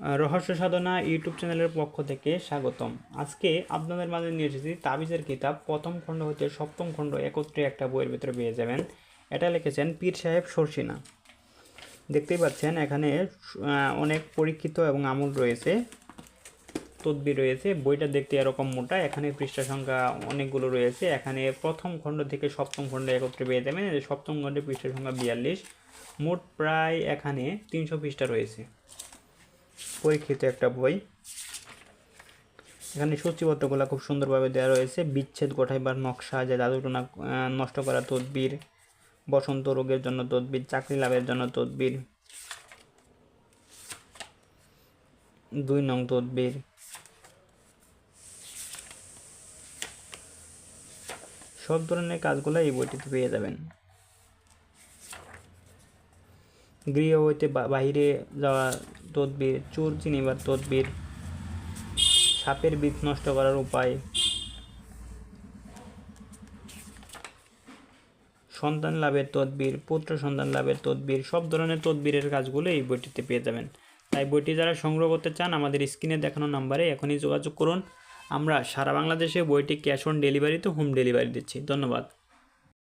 রহস্য সাধনা ইউটিউব চ্যানেলের পক্ষ থেকে স্বাগতম। আজকে আপনাদের মাঝে নিয়ে এসেছি তাবিজের কিতাব প্রথম খণ্ড হতে সপ্তম খণ্ড একত্রে একটা বইয়ের ভিতরে পেয়ে যাবেন। এটা লিখেছেন পীর সাহেব শর্ষিনা। দেখতেই পাচ্ছেন এখানে অনেক পরীক্ষিত এবং আমল রয়েছে, তদবির রয়েছে। বইটা দেখতে এরকম মোটা, এখানে পৃষ্ঠা সংখ্যা অনেকগুলো রয়েছে। এখানে প্রথম খণ্ড থেকে সপ্তম খণ্ড একত্রে পেয়ে যাবেন। সপ্তম খণ্ডে পৃষ্ঠা সংখ্যা 42, মোট প্রায় এখানে 300 পৃষ্ঠা রয়েছে। পরীক্ষিত একটা বই। এখানে সূচিপত্রগুলো খুব সুন্দরভাবে দেওয়া রয়েছে। বিচ্ছেদ ঘটাইবার নকশা, যে জাদুটোনা নষ্ট করা তদবির, বসন্ত রোগের জন্য তদবির, চাকরি লাভের জন্য তদবির, 2 নং তদবির, সব ধরনের কাজগুলো এই বইটিতে পেয়ে যাবেন। গৃহ হইতে বাহিরে যাওয়া তদবির, চোর চিনিবার তদবির, সাপের বিষ নষ্ট করার উপায়, সন্তান লাভের তদবির, পুত্র সন্তান লাভের তদবির, সব ধরনের তদবিরের কাজগুলো এই বইটিতে পেয়ে যাবেন। তাই বইটি যারা সংগ্রহ করতে চান আমাদের স্ক্রিনে দেখানো নাম্বারে এখনই যোগাযোগ করুন। আমরা সারা বাংলাদেশে বইটি ক্যাশ অন ডেলিভারিতে হোম ডেলিভারি দিচ্ছি। ধন্যবাদ।